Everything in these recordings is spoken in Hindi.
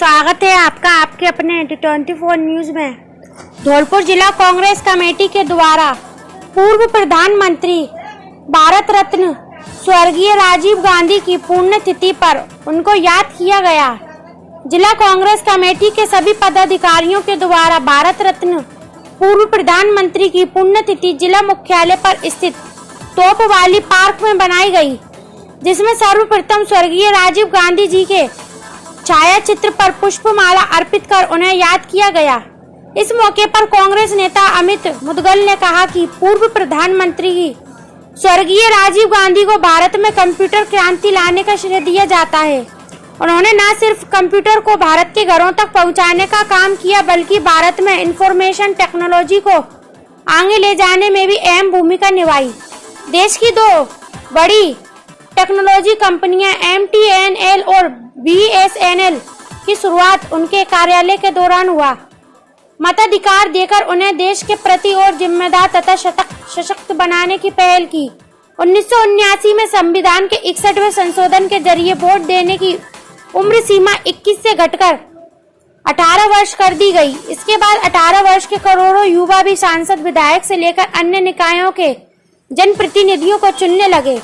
स्वागत है आपका आपके अपने 24 न्यूज में। धौलपुर जिला कांग्रेस कमेटी के द्वारा पूर्व प्रधानमंत्री भारत रत्न स्वर्गीय राजीव गांधी की पुण्यतिथि पर उनको याद किया गया। जिला कांग्रेस कमेटी के सभी पदाधिकारियों के द्वारा भारत रत्न पूर्व प्रधानमंत्री की पुण्यतिथि जिला मुख्यालय पर स्थित तोप वाली पार्क में बनाई गई, जिसमें सर्वप्रथम स्वर्गीय राजीव गांधी जी के छाया चित्र पर पुष्पमाला अर्पित कर उन्हें याद किया गया। इस मौके पर कांग्रेस नेता अमित मुदगल ने कहा कि पूर्व प्रधानमंत्री स्वर्गीय राजीव गांधी को भारत में कंप्यूटर क्रांति लाने का श्रेय दिया जाता है। उन्होंने न सिर्फ कंप्यूटर को भारत के घरों तक पहुंचाने का काम किया, बल्कि भारत में इंफॉर्मेशन टेक्नोलॉजी को आगे ले जाने में भी अहम भूमिका निभाई। देश की दो बड़ी टेक्नोलॉजी कंपनियां MTNL और BSNL की शुरुआत उनके कार्यालय के दौरान हुआ। मताधिकार देकर उन्हें देश के प्रति और जिम्मेदार तथा सशक्त बनाने की पहल की। 1979 में संविधान के 61वें संशोधन के जरिए वोट देने की उम्र सीमा 21 से घटकर 18 वर्ष कर दी गई। इसके बाद 18 वर्ष के करोड़ों युवा भी सांसद, विधायक से लेकर अन्य निकायों के जनप्रतिनिधियों को चुनने लगे।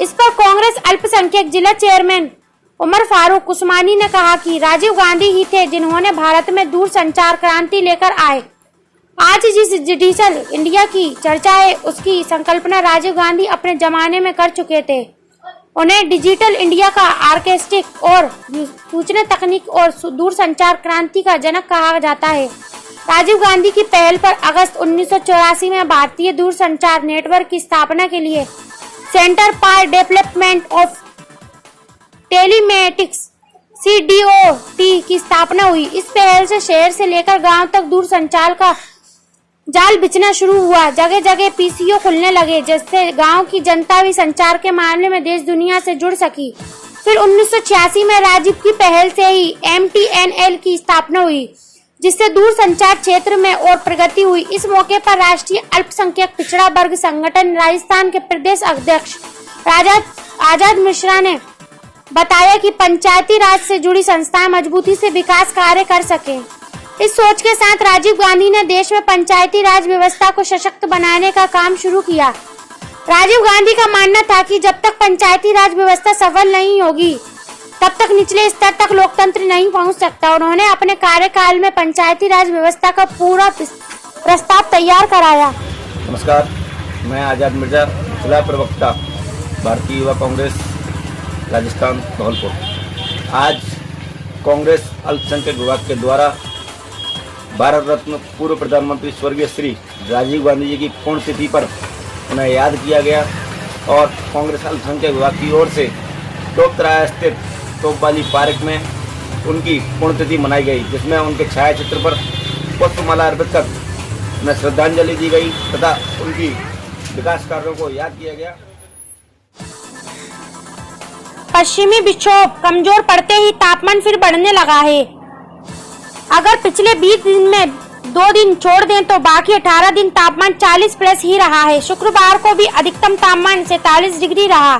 इस पर कांग्रेस अल्पसंख्यक जिला चेयरमैन उमर फारूक उस्मानी ने कहा कि राजीव गांधी ही थे जिन्होंने भारत में दूरसंचार क्रांति लेकर आए। आज जिस डिजिटल इंडिया की चर्चा है, उसकी संकल्पना राजीव गांधी अपने जमाने में कर चुके थे। उन्हें डिजिटल इंडिया का आर्किटेक्ट और सूचना तकनीक और दूरसंचार क्रांति का जनक कहा जाता है। राजीव गांधी की पहल पर अगस्त 1984 में भारतीय दूरसंचार नेटवर्क की स्थापना के लिए centre for development of telematics CDOT की स्थापना हुई। इस पहल से शहर से लेकर गांव तक दूरसंचार का जाल बिछना शुरू हुआ। जगह जगह PCO खुलने लगे, जिससे गांव की जनता भी संचार के मामले में देश दुनिया से जुड़ सकी। फिर 1986 में राजीव की पहल से ही MTNL की स्थापना हुई, जिससे दूरसंचार क्षेत्र में और प्रगति हुई। इस मौके पर राष्ट्रीय अल्पसंख्यक पिछड़ा वर्ग संगठन राजस्थान के प्रदेश अध्यक्ष आजाद मिश्रा ने बताया कि पंचायती राज से जुड़ी संस्थाएं मजबूती से विकास कार्य कर सके। इस सोच के साथ राजीव गांधी ने देश में पंचायती राज व्यवस्था को सशक्त बनाने का काम शुरू किया। राजीव गांधी का मानना था कि जब तक पंचायती राज व्यवस्था सफल नहीं होगी, तब तक निचले स्तर तक लोकतंत्र नहीं पहुंच सकता। उन्होंने अपने कार्यकाल में पंचायती राज व्यवस्था का पूरा प्रस्ताव तैयार कराया। नमस्कार, मैं आजाद मिर्जा, जिला प्रवक्ता भारतीय युवा कांग्रेस राजस्थान धौलपुर। आज कांग्रेस अल्पसंख्यक विभाग के द्वारा भारत रत्न पूर्व प्रधानमंत्री स्वर्गीय श्री राजीव गांधी जी की पुण्यतिथि पर उन्हें याद किया गया और कांग्रेस अल्पसंख्यक विभाग की ओर से टोकतराया स्थित तोप वाली पार्क में उनकी पुण्यतिथि मनाई गई, जिसमें उनके छायाचित्र पर पुष्पमाला अर्पित कर उन्हें श्रद्धांजलि दी गई तथा उनकी विकास कार्यों को याद किया गया। पश्चिमी विक्षोभ कमजोर पड़ते ही तापमान फिर बढ़ने लगा है। अगर पिछले 20 दिन में 2 दिन छोड़ दें तो बाकी 18 दिन तापमान 40+ ही रहा है। शुक्रवार को भी अधिकतम तापमान 47 डिग्री रहा।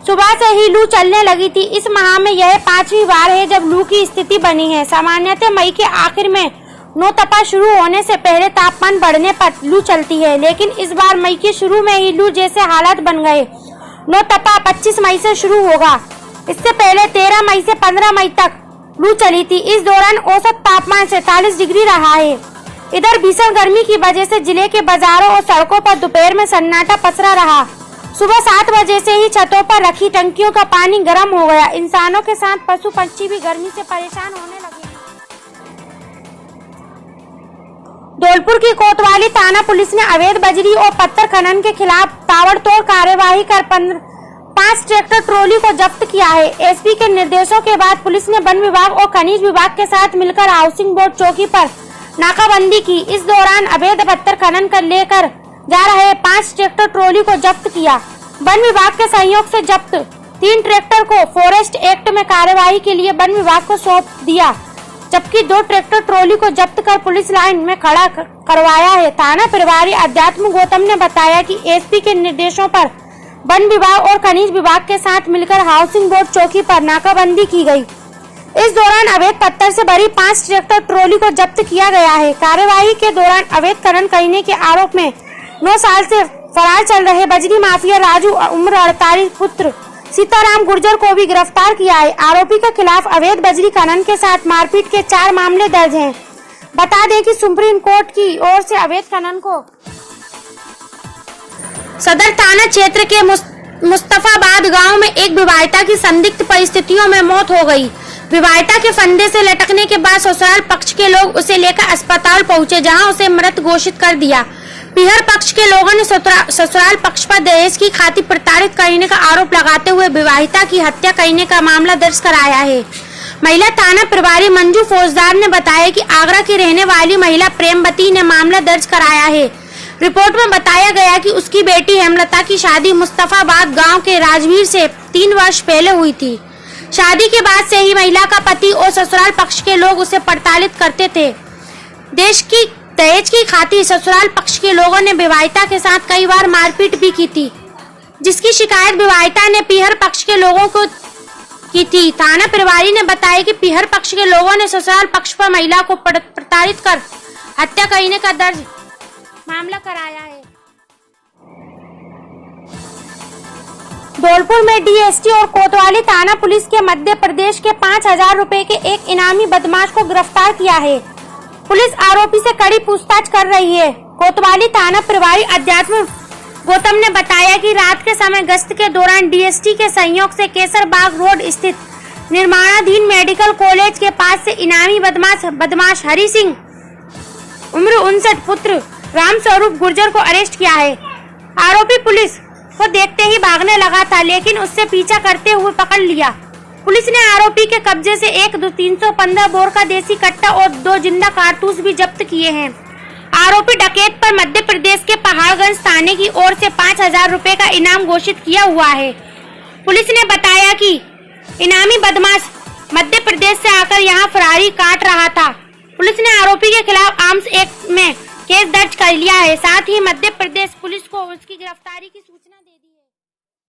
सुबह से ही लू चलने लगी थी। इस माह में यह 5वीं बार है जब लू की स्थिति बनी है। सामान्यतः मई के आखिर में नौतपा शुरू होने से पहले तापमान बढ़ने पर लू चलती है, लेकिन इस बार मई के शुरू में ही लू जैसे हालात बन गए। नौतपा 25 मई से शुरू होगा। इससे पहले 13 मई से 15 मई तक लू चली थी। इस दौरान औसत तापमान 47 डिग्री रहा है। इधर भीषण गर्मी की वजह से जिले के बाजारों और सड़कों पर दोपहर में सन्नाटा पसरा रहा। सुबह 7 बजे से ही छतों पर रखी टंकियों का पानी गर्म हो गया। इंसानों के साथ पशु पक्षी भी गर्मी से परेशान होने लगे। धौलपुर की कोतवाली थाना पुलिस ने अवैध बजरी और पत्थर खनन के खिलाफ ताबड़तोड़ कार्यवाही कर 5 ट्रैक्टर ट्रॉली को जब्त किया है। SP के निर्देशों के बाद पुलिस ने वन विभाग और खनिज विभाग के साथ मिलकर हाउसिंग बोर्ड चौकी पर नाकाबंदी की। इस दौरान अवैध पत्थर खनन कर लेकर जा रहे 5 ट्रैक्टर ट्रॉली को जब्त किया। वन विभाग के सहयोग से जब्त 3 ट्रैक्टर को फॉरेस्ट एक्ट में कार्यवाही के लिए वन विभाग को सौंप दिया, जबकि 2 ट्रैक्टर ट्रॉली को जब्त कर पुलिस लाइन में खड़ा करवाया है। थाना प्रभारी अध्यात्म गौतम ने बताया कि SP के निर्देशों पर वन विभाग और खनिज विभाग के साथ मिलकर हाउसिंग बोर्ड चौकी पर नाकाबंदी की गई। इस दौरान अवैध पत्थर से भरी 5 ट्रैक्टर ट्रॉली को जब्त किया गया है। कार्यवाही के दौरान अवैध खनन करने के आरोप में 9 साल से फरार चल रहे बजरी माफिया राजू उम्र 48 पुत्र सीताराम गुर्जर को भी गिरफ्तार किया है। आरोपी के खिलाफ अवैध बजरी खनन के साथ मारपीट के 4 मामले दर्ज हैं। बता दें कि सुप्रीम कोर्ट की ओर से अवैध खनन को सदर थाना क्षेत्र के मुस्तफाबाद गांव में एक विवाहिता की संदिग्ध परिस्थितियों में मौत हो गई। विवाहिता के फंदे से लटकने के बाद ससुराल पक्ष के लोग उसे लेकर अस्पताल पहुंचे, जहां उसे मृत घोषित कर दिया। पीहर पक्ष के लोगों ने ससुराल पक्ष पर दहेज की खातिर प्रताड़ित करने का आरोप लगाते हुए विवाहिता की हत्या करने का मामला दर्ज कराया है। महिला थाना प्रभारी मंजू फौजदार ने बताया कि आगरा की रहने वाली महिला प्रेमवती ने मामला दर्ज कराया है। रिपोर्ट में बताया गया कि उसकी बेटी हेमलता की शादी मुस्तफाबाद गांव के राजवीर से 3 वर्ष पहले हुई थी। शादी के बाद से ही महिला का पति और ससुराल पक्ष के लोग उसे प्रताड़ित करते थे। दहेज की खातिर ससुराल पक्ष के लोगों ने विवाहिता के साथ कई बार मारपीट भी की थी, जिसकी शिकायत विवाहिता ने पीहर पक्ष के लोगों को की थी। थाना प्रभारी ने बताया कि पीहर पक्ष के लोगों ने ससुराल पक्ष पर महिला को प्रताड़ित कर हत्या करने का दर्ज मामला कराया है। धौलपुर में डीएसटी और कोतवाली थाना पुलिस के मध्य प्रदेश के 5,000 रुपए के एक इनामी बदमाश को गिरफ्तार किया है। पुलिस आरोपी से कड़ी पूछताछ कर रही है। कोतवाली थाना प्रभारी अध्यात्म गौतम ने बताया कि रात के समय गश्त के दौरान डीएसटी के सहयोग से केसरबाग रोड स्थित निर्माणाधीन मेडिकल कॉलेज के पास से इनामी बदमाश हरि सिंह उम्र 59 पुत्र रामस्वरूप गुर्जर को अरेस्ट किया है। आरोपी पुलिस को देखते ही भागने लगा था, लेकिन उससे पीछा करते हुए पकड़ लिया। पुलिस ने आरोपी के कब्जे से एक 315 बोर का देसी कट्टा और 2 जिंदा कारतूस भी जब्त किए हैं। आरोपी डकैत पर मध्य प्रदेश के पहाड़गंज थाने की ओर से 5,000 रुपए का इनाम घोषित किया हुआ है। पुलिस ने बताया कि इनामी बदमाश मध्य प्रदेश से आकर यहां फरारी काट रहा था। पुलिस ने आरोपी के खिलाफ आर्म्स एक्ट में केस दर्ज कर लिया है। साथ ही मध्य प्रदेश पुलिस को उसकी गिरफ्तारी की